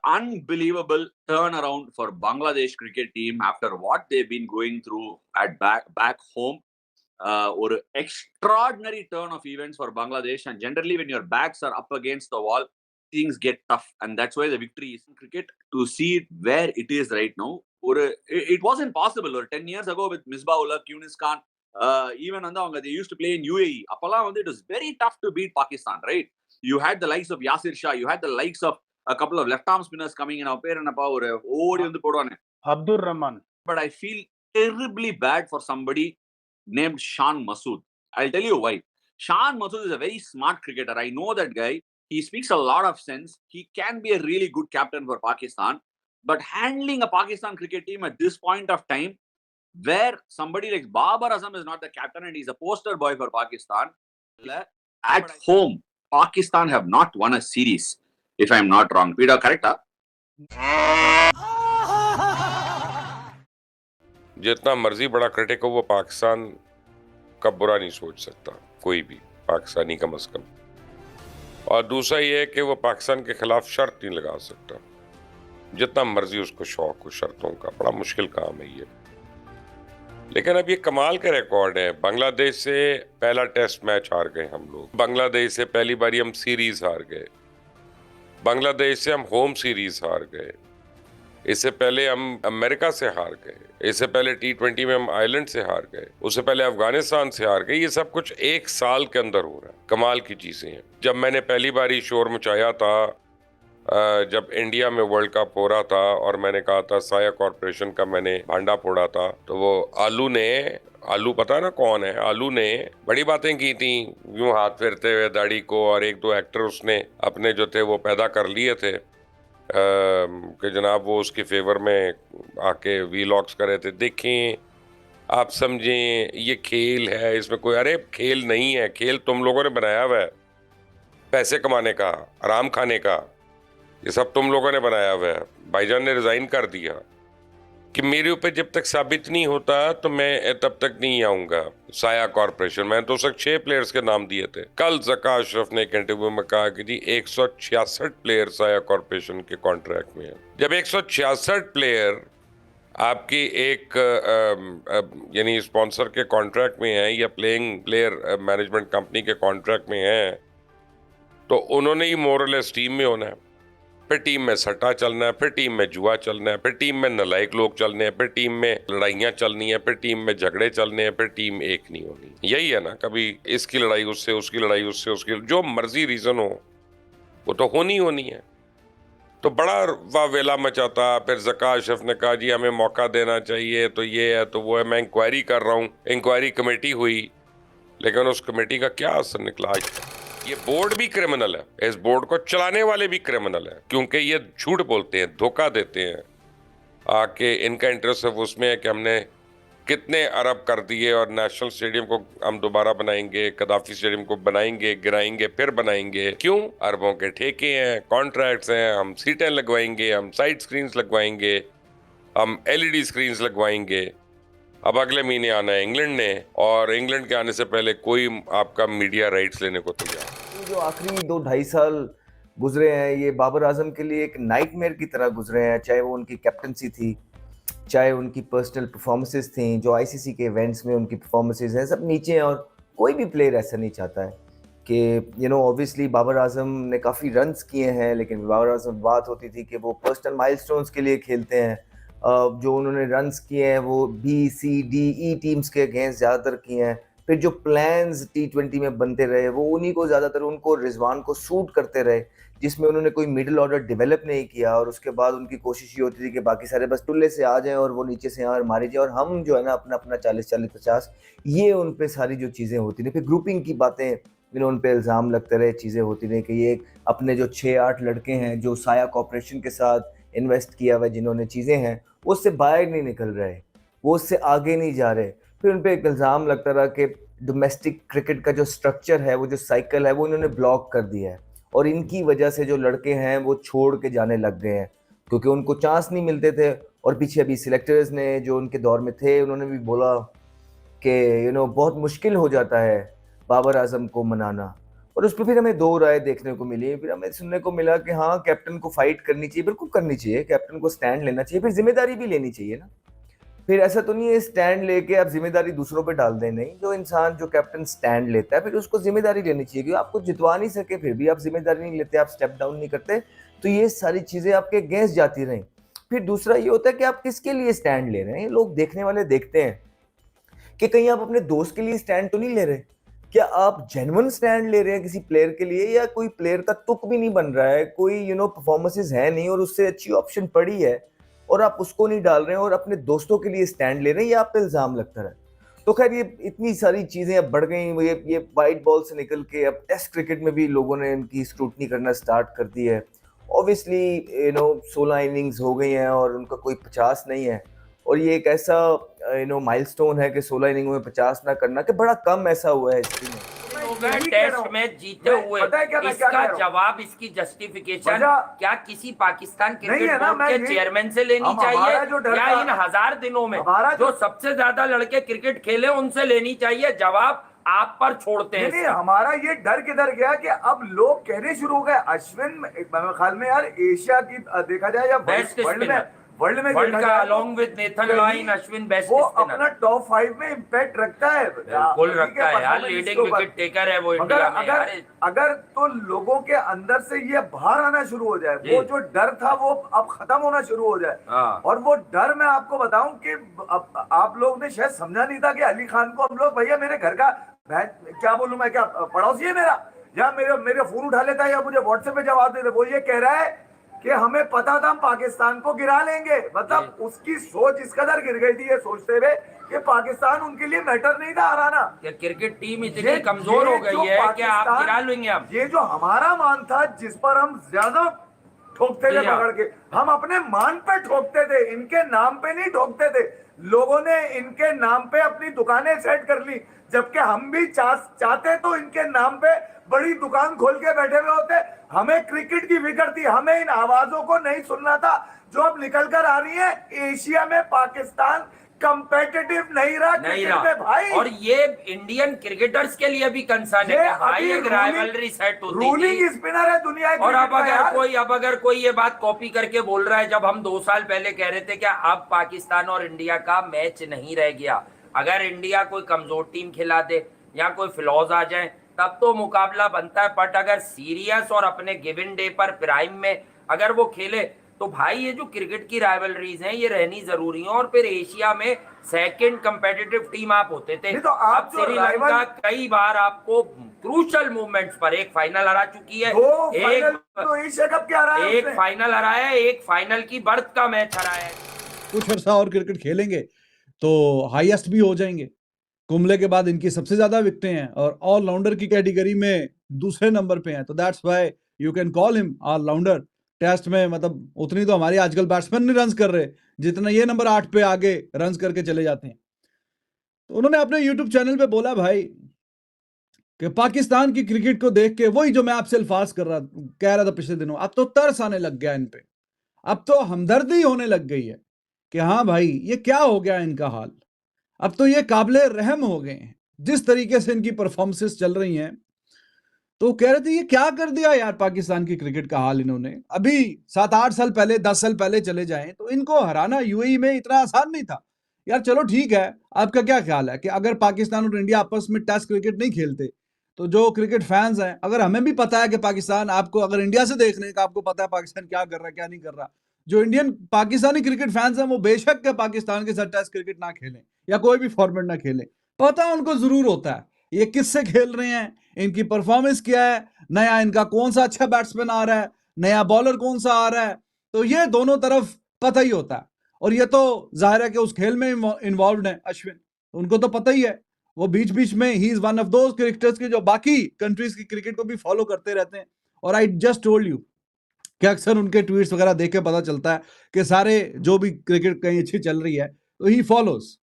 Unbelievable turnaround for Bangladesh cricket team after what they've been going through at back home. Or extraordinary turn of events for Bangladesh. And generally, when your backs are up against the wall, things get tough, and that's why the victory is in cricket. To see it where it is right now, or it wasn't possible. Or 10 years ago with Misbah Ullah, Yunis Khan, even they used to play in UAE. Appala, it was very tough to beat Pakistan, right? You had the likes of Yasir Shah, you had the likes of a couple of left arm spinners coming in. Abdur Rahman. But I feel terribly bad for somebody named Shan Masood. I'll tell you why. Shan Masood is a very smart cricketer. I know that guy. He speaks a lot of sense. He can be a really good captain for Pakistan. But handling a Pakistan cricket team at this point of time, where somebody like Babar Azam is not the captain and he's a poster boy for Pakistan, at home, Pakistan have not won a series, if I'm not wrong. Peter, correct? जितना मर्जी बड़ा critic हो, वो पाकिस्तान का बुरा नहीं सोच सकता, कोई भी पाकिस्तानी कम अज कम। और दूसरा ये है कि वो पाकिस्तान के खिलाफ शर्त नहीं लगा सकता, जितना मर्जी उसको शौक हो शर्तों का। बड़ा मुश्किल काम है ये। लेकिन अब ये कमाल का रिकॉर्ड है। बांग्लादेश से पहला टेस्ट मैच हार गए हम लोग, बांग्लादेश से पहली बारी हम सीरीज हार गए, बांग्लादेश से हम होम सीरीज हार गए, इससे पहले हम अमेरिका से हार गए, इससे पहले T20 में हम आयरलैंड से हार गए, उससे पहले अफगानिस्तान से हार गए। ये सब कुछ एक साल के अंदर हो रहा है। कमाल की चीजें हैं। जब मैंने पहली बारी शोर मचाया था, जब इंडिया में वर्ल्ड कप हो रहा था और मैंने कहा था साया कॉर्पोरेशन का मैंने भांडा फोड़ा था, तो वो आलू पता ना कौन है, आलू ने बड़ी बातें की थी, यूं हाथ फेरते हुए दाढ़ी को, और एक दो एक्टर उसने अपने जो थे वो पैदा कर लिए थे कि जनाब वो उसके फेवर में आके वीलॉग्स कर रहे थे। देखें, आप समझें, ये खेल है, इसमें कोई अरे खेल नहीं है। खेल तुम लोगों ने बनाया हुआ है, पैसे कमाने का, आराम खाने का, ये सब तुम लोगों ने बनाया हुआ है। भाईजान ने रिजाइन कर दिया कि मेरे ऊपर जब तक साबित नहीं होता तो मैं तब तक नहीं आऊंगा साया कॉर्पोरेशन। मैंने तो 6 प्लेयर्स के नाम दिए थे। कल ज़का अशरफ ने एक इंटरव्यू में कहा कि जी 166 प्लेयर साया कॉर्पोरेशन के कॉन्ट्रैक्ट में है। जब 166 प्लेयर आपकी एक यानी स्पॉन्सर के कॉन्ट्रैक्ट में है या प्लेयर मैनेजमेंट कंपनी के कॉन्ट्रैक्ट में है, तो उन्होंने ही मोरलेस टीम में होना है। फिर टीम में सट्टा चलना है, फिर टीम में जुआ चलना है, फिर टीम में नालायक लोग चलने हैं, फिर टीम में लड़ाइयाँ चलनी है, फिर टीम में झगड़े चलने हैं, फिर टीम एक नहीं होनी। यही है ना, कभी इसकी लड़ाई उससे, उसकी लड़ाई उससे, उसकी जो मर्जी रीजन हो वो तो होनी है। तो बड़ा वावेला मचाता। फिर ज़का अशरफ ने कहा जी हमें मौका देना चाहिए, तो ये है तो वो है। मैं इंक्वायरी कर रहा हूँ, इंक्वायरी कमेटी हुई, लेकिन उस कमेटी का क्या असर निकला आज तक। ये बोर्ड भी क्रिमिनल है, इस बोर्ड को चलाने वाले भी क्रिमिनल है, क्योंकि ये झूठ बोलते हैं, धोखा देते हैं आके। इनका इंटरेस्ट सिर्फ उसमें है कि हमने कितने अरब कर दिए और नेशनल स्टेडियम को हम दोबारा बनाएंगे, कदाफी स्टेडियम को बनाएंगे, गिराएंगे, फिर बनाएंगे। क्यों? अरबों के ठेके हैं, कॉन्ट्रैक्ट्स हैं, हम सीटें लगवाएंगे, हम साइड स्क्रीन्स लगवाएंगे, हम LED स्क्रीन्स लगवाएंगे। अब अगले महीने आना है इंग्लैंड ने, और इंग्लैंड के आने से पहले कोई आपका मीडिया राइट्स लेने को तैयार। जो आखिरी 2-2.5 साल गुजरे हैं, ये बाबर आजम के लिए एक नाइटमेयर की तरह गुजरे हैं। चाहे वो उनकी कैप्टनसी थी, चाहे उनकी पर्सनल परफॉर्मेंसेस थी, जो ICC के इवेंट्स में उनकी परफॉर्मेंसेस हैं, सब नीचे हैं। और कोई भी प्लेयर ऐसा नहीं चाहता है कि ऑब्वियसली बाबर आजम ने काफ़ी रन्स किए हैं, लेकिन बाबर आजम बात होती थी कि वो पर्सनल माइलस्टोन्स के लिए खेलते हैं। जो उन्होंने रन्स किए हैं वो B, C, D, E teams के अगेंस्ट ज़्यादातर किए हैं। फिर जो प्लान्स T20 में बनते रहे वो उन्हीं को ज़्यादातर, उनको रिजवान को सूट करते रहे, जिसमें उन्होंने कोई मिडिल ऑर्डर डेवलप नहीं किया। और उसके बाद उनकी कोशिश ये होती थी कि बाकी सारे बस टुल्ले से आ जाएं और वो नीचे से और मारे जाए, और हम जो है ना अपना अपना 40-40-50, ये उन पे सारी जो चीज़ें होती थी। फिर ग्रुपिंग की बातें, उन पे इल्ज़ाम लगते रहे, चीज़ें होती रही कि ये अपने जो 6-8 लड़के हैं जो साया कॉर्पोरेशन के साथ इन्वेस्ट किया हुआ, जिन्होंने चीज़ें हैं, वो उससे बाहर नहीं निकल रहे, वो उससे आगे नहीं जा रहे। फिर उन पर एक इल्ज़ाम लगता रहा कि डोमेस्टिक क्रिकेट का जो स्ट्रक्चर है, वो जो साइकिल है, वो इन्होंने ब्लॉक कर दिया है, और इनकी वजह से जो लड़के हैं वो छोड़ के जाने लग गए हैं, क्योंकि उनको चांस नहीं मिलते थे। और पीछे अभी सिलेक्टर्स ने जो उनके दौर में थे, उन्होंने भी बोला कि बहुत मुश्किल हो जाता है बाबर आजम को मनाना। और उस पर फिर हमें दो राय देखने को मिली। फिर हमें सुनने को मिला कि हाँ, कैप्टन को फाइट करनी चाहिए, बिल्कुल करनी चाहिए, कैप्टन को स्टैंड लेना चाहिए, फिर जिम्मेदारी भी लेनी चाहिए ना। फिर ऐसा तो नहीं है स्टैंड लेके आप जिम्मेदारी दूसरों पे डाल दें, नहीं, जो इंसान जो कैप्टन स्टैंड लेता है फिर उसको जिम्मेदारी लेनी चाहिए, क्योंकि आपको जितवा नहीं सके फिर भी आप जिम्मेदारी नहीं लेते, आप स्टेप डाउन नहीं करते, तो ये सारी चीजें आपके अगेंस्ट जाती रहें। फिर दूसरा ये होता है कि आप किसके लिए स्टैंड ले रहे हैं। लोग देखने वाले देखते हैं कि कहीं आप अपने दोस्त के लिए स्टैंड तो नहीं ले रहे, क्या आप जेन्युइन स्टैंड ले रहे हैं किसी प्लेयर के लिए, या कोई प्लेयर का तुक भी नहीं बन रहा है, कोई परफॉर्मेंसेस है नहीं और उससे अच्छी ऑप्शन पड़ी है और आप उसको नहीं डाल रहे हैं और अपने दोस्तों के लिए स्टैंड ले रहे हैं, ये आप पे इल्जाम लगता है। तो खैर ये इतनी सारी चीजें अब बढ़ गई, ये वाइट बॉल से निकल के अब टेस्ट क्रिकेट में भी लोगों ने इनकी स्क्रूटनी करना स्टार्ट कर दी है। ऑब्वियसली 16 इनिंग्स हो गई हैं और उनका कोई 50 नहीं है, और ये एक ऐसा माइलस्टोन है कि 16 इनिंग में 50 ना करना, कि बड़ा कम ऐसा हुआ है हिस्ट्री में। टेस्ट में जीते हुए इसका जवाब, इसकी जस्टिफिकेशन क्या किसी पाकिस्तान क्रिकेट बोर्ड के चेयरमैन से लेनी चाहिए या इन 1000 दिनों में जो सबसे ज्यादा लड़के क्रिकेट खेले उनसे लेनी चाहिए? जवाब आप पर छोड़ते हैं। नहीं, हमारा ये डर किधर गया कि अब लोग कहने शुरू हो गए अश्विन मेरे ख्याल में यार एशिया की देखा जाए या वर्ल्ड में का along with Nathan line Ashwin best वो अपना टॉप 5 में इम्पैक्ट रखता है, बिल्कुल रखता है यार, लीडिंग विकेट टेकर है वो इंडिया में यार। अगर तो लोगों के अंदर से ये बाहर आना शुरू हो जाए, वो जो डर था वो अब खत्म होना शुरू हो जाए, और वो डर मैं आपको बताऊं कि आप लोग ने शायद समझा नहीं था कि अली खान को हम लोग, भैया मेरे घर का क्या बोलूं मैं, क्या पड़ोसी है मेरा, या मेरे फोन उठा लेता है या मुझे व्हाट्सएप पे जवाब देता, वो ये कह रहा है कि हमें पता था हम पाकिस्तान को गिरा लेंगे। मतलब उसकी सोच इस कदर गिर गई थी ये सोचते हुए कि पाकिस्तान उनके लिए मैटर नहीं था हराना, कि क्रिकेट टीम इतनी कमजोर हो गई है कि आप गिरा लेंगे। अब ये जो हमारा मान था जिस पर हम ज्यादा ठोकते थे पकड़ के, हम अपने मान पे ठोकते थे, इनके नाम पे नहीं ठोकते थे। लोगों ने इनके नाम पे अपनी दुकानें सेट कर ली, जबकि हम भी चाहते तो इनके नाम पे बड़ी दुकान खोल के बैठे हुए होते। हमें क्रिकेट की फिक्र थी, हमें इन आवाजों को नहीं सुनना था जो अब निकल कर आ रही है। एशिया में पाकिस्तान कंपेटिटिव नहीं रहा भाई, और ये इंडियन क्रिकेटर्स के लिए भी कंसर्न है कि भाई एक राइवलरी सेट होती है। रूलिंग स्पिनर है दुनिया की। और अब अगर कोई ये बात कॉपी करके बोल रहा है, जब हम 2 साल पहले कह रहे थे कि अब पाकिस्तान और इंडिया का मैच नहीं रह गया, अगर इंडिया कोई कमजोर टीम खिला दे या कोई फ्लॉज आ जाए तब तो मुकाबला बनता है, बट अगर सीरियस और अपने गिवन डे पर प्राइम में अगर वो खेले तो भाई ये जो क्रिकेट की राइवलरीज हैं ये रहनी जरूरी है। और फिर एशिया में सेकंड कंपेटिटिव टीम आप होते थे, तो आप अब श्रीलंका कई बार आपको क्रूशल मूवमेंट्स पर एक फाइनल हरा चुकी है, एक फाइनल हराया है, एक फाइनल की बर्थ का मैच हराया है। कुछ अर्सा और क्रिकेट खेलेंगे तो हाईएस्ट भी हो जाएंगे। कुंबले के बाद इनकी सबसे ज्यादा विकेटें हैं और ऑलराउंडर की कैटेगरी में दूसरे नंबर पे हैं, तो that's why you can call him all rounder. Test में मतलब उतनी तो हमारी आजकल बैट्समैन नहीं रन्स कर रहे जितना ये नंबर 8 पे आगे रन्स करके चले जाते हैं। तो उन्होंने अपने यूट्यूब चैनल पे बोला भाई कि पाकिस्तान की क्रिकेट को देख के वही जो मैं आपसे अल्फाज कह रहा था पिछले दिनों, अब तो तरस आने लग गया इन पे, अब तो हमदर्दी होने लग गई है कि हाँ भाई ये क्या हो गया इनका हाल। अब तो ये काबिले रहम हो गए हैं जिस तरीके से इनकी परफॉर्मेंसेस चल रही हैं। तो कह रहे थे ये क्या कर दिया यार पाकिस्तान की क्रिकेट का हाल इन्होंने। अभी 7-8 साल पहले 10 साल पहले चले जाएं तो इनको हराना यूएई में इतना आसान नहीं था यार। चलो ठीक है, आपका क्या ख्याल है कि अगर पाकिस्तान और इंडिया आपस में टेस्ट क्रिकेट नहीं खेलते तो जो क्रिकेट फैंस हैं, अगर हमें भी पता है कि पाकिस्तान, आपको अगर इंडिया से देखने का आपको पता है पाकिस्तान क्या कर रहा है क्या नहीं कर रहा, जो इंडियन पाकिस्तानी क्रिकेट फैंस हैं वो बेशक के पाकिस्तान के साथ टेस्ट क्रिकेट ना खेलें या कोई भी फॉर्मेट ना खेलें, पता उनको जरूर होता है ये किससे खेल रहे हैं, इनकी परफॉर्मेंस क्या है, नया इनका कौन सा अच्छा बैट्समैन आ रहा है, नया बॉलर कौन सा आ रहा है, तो ये दोनों तरफ पता ही होता है। और ये तो जाहिर है कि उस खेल में इन्वॉल्व है अश्विन, उनको तो पता ही है। वो बीच बीच में he is one of those cricketers के जो बाकी कंट्रीज की क्रिकेट को भी फॉलो करते रहते हैं। और आई जस्ट टोल्ड यू कि अक्सर उनके ट्वीट्स वगैरह देख के पता चलता है कि सारे जो भी क्रिकेट कहीं अच्छी चल रही है तो ही फॉलोज।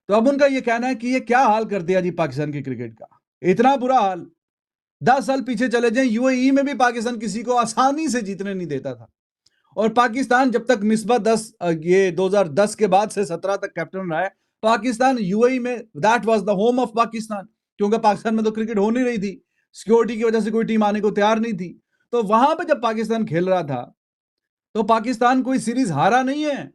तो अब उनका ये कहना है कि ये क्या हाल कर दिया जी पाकिस्तान की क्रिकेट का, इतना बुरा हाल। 10 साल पीछे चले जाएं, यूएई में भी पाकिस्तान किसी को आसानी से जीतने नहीं देता था। और पाकिस्तान जब तक मिसबा 2010 के बाद से 17 तक कैप्टन रहा है, पाकिस्तान यूएई में that was the home of Pakistan, क्योंकि पाकिस्तान में तो क्रिकेट हो नहीं रही थी। सिक्योरिटी की वजह से कोई टीम आने को तैयार नहीं थी। तो वहां पे जब पाकिस्तान खेल रहा था तो पाकिस्तान कोई सीरीज हारा नहीं है,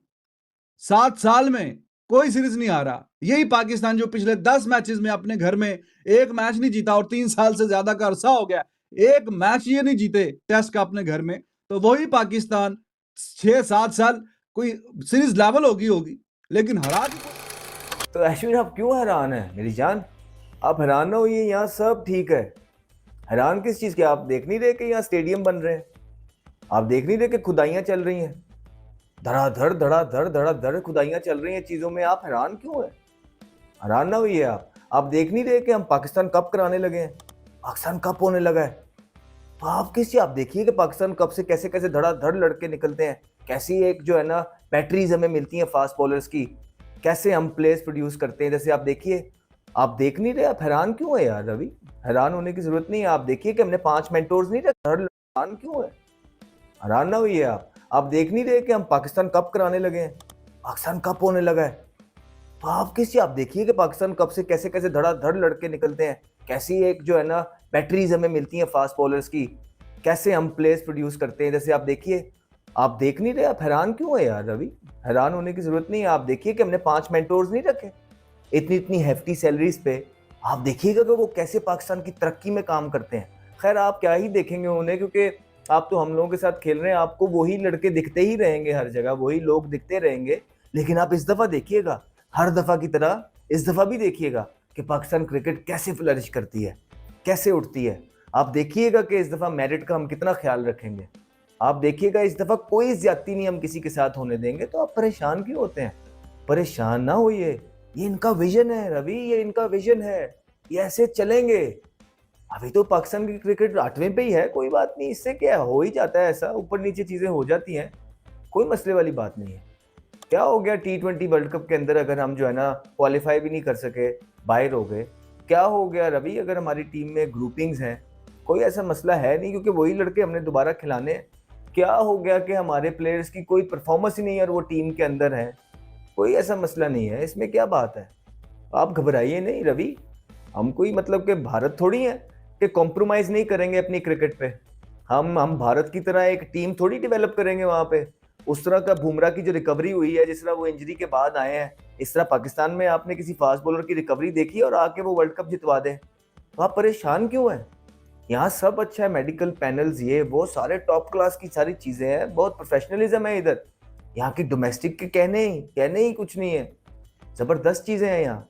7 साल में कोई सीरीज नहीं हारा। यही पाकिस्तान जो पिछले 10 मैचेस में अपने घर में एक मैच नहीं जीता और 3 साल से ज्यादा का अरसा हो गया एक मैच ये नहीं जीते टेस्ट का अपने घर में, तो वही पाकिस्तान 6-7 साल कोई सीरीज लेवल होगी लेकिन हरा। तो अश्विन आप क्यों हैरान है मेरी जान? आप हैरान ना होइए, यहाँ सब ठीक है। हैरान किस चीज़ के? आप देख नहीं रहे कि यहाँ स्टेडियम बन रहे हैं? आप देख नहीं रहे कि खुदाइयाँ चल रही हैं? धड़ाधड़ खुदाइयाँ चल रही हैं चीज़ों में, आप हैरान क्यों हैं? हैरान ना होइए आप देख नहीं रहे कि हम पाकिस्तान कप कराने लगे हैं, पाकिस्तान कप होने लगा है। तो आप किस चीज़, आप देखिए कि पाकिस्तान कप से कैसे कैसे धड़ाधड़ लड़के निकलते हैं, कैसी एक जो है ना बैटरीज हमें मिलती हैं फास्ट बॉलर्स की, कैसे हम प्लेयर्स प्रोड्यूस करते हैं। जैसे आप देखिए, आप देख नहीं रहे? आप हैरान क्यों है यार रवि? हैरान होने की जरूरत नहीं है। आप देखिए कि हमने 5 मेंटोर्स नहीं रखे, हैरान क्यों है? हैरान ना होइए आप देख नहीं रहे कि हम पाकिस्तान कप कराने लगे हैं, पाकिस्तान कप होने लगा है। तो आप किस चीज़, आप देखिए कि पाकिस्तान कप से कैसे कैसे धड़ाधड़ लड़के निकलते हैं, कैसी एक जो है ना बैटरीज हमें मिलती हैं फास्ट बॉलर्स की, कैसे हम प्लेयर्स प्रोड्यूस करते हैं। जैसे आप देखिए, आप देख नहीं रहे? आप हैरान क्यों है यार रवि? हैरान होने की जरूरत नहीं है। आप देखिए कि हमने 5 मेंटोर्स नहीं रखे इतनी हेफ्टी सैलरीज पे। आप देखिएगा कि वो कैसे पाकिस्तान की तरक्की में काम करते हैं। खैर आप क्या ही देखेंगे उन्हें, क्योंकि आप तो हम लोगों के साथ खेल रहे हैं, आपको वही लड़के दिखते ही रहेंगे, हर जगह वही लोग दिखते रहेंगे। लेकिन आप इस दफ़ा देखिएगा, हर दफ़ा की तरह इस दफ़ा भी देखिएगा कि पाकिस्तान क्रिकेट कैसे फ्लरिश करती है, कैसे उठती है। आप देखिएगा कि इस दफ़ा मेरिट का हम कितना ख्याल रखेंगे। आप देखिएगा इस दफ़ा कोई ज्यादती नहीं हम किसी के साथ होने देंगे। तो आप परेशान क्यों होते हैं? परेशान ना होइए, ये इनका विजन है रवि, ये इनका विजन है, ये ऐसे चलेंगे। अभी तो पाकिस्तान की क्रिकेट 8वें पे ही है, कोई बात नहीं, इससे क्या हो ही जाता है, ऐसा ऊपर नीचे चीज़ें हो जाती हैं, कोई मसले वाली बात नहीं है। क्या हो गया T20 वर्ल्ड कप के अंदर अगर हम जो है ना क्वालिफाई भी नहीं कर सके, बाहर हो गए? क्या हो गया रवि अगर हमारी टीम में ग्रुपिंग्स हैं? कोई ऐसा मसला है नहीं, क्योंकि वही लड़के हमने दोबारा खिलाने हैं। क्या हो गया कि हमारे प्लेयर्स की कोई परफॉर्मेंस ही नहीं है और वो टीम के अंदर है? कोई ऐसा मसला नहीं है, इसमें क्या बात है? आप घबराइए नहीं रवि, हम कोई मतलब कि भारत थोड़ी है कि कॉम्प्रोमाइज़ नहीं करेंगे अपनी क्रिकेट पे। हम भारत की तरह एक टीम थोड़ी डेवलप करेंगे वहाँ पे। उस तरह का बुमराह की जो रिकवरी हुई है, जिस तरह वो इंजरी के बाद आए हैं, इस तरह पाकिस्तान में आपने किसी फास्ट बॉलर की रिकवरी देखी और आके वो वर्ल्ड कप जितवा दें? तो आप परेशान क्यों हैं? यहाँ सब अच्छा है, मेडिकल पैनल्स ये वो सारे टॉप क्लास की सारी चीज़ें हैं, बहुत प्रोफेशनलिज्म है इधर। यहाँ की डोमेस्टिक के कहने ही कुछ नहीं है, ज़बरदस्त चीज़ें हैं यहाँ।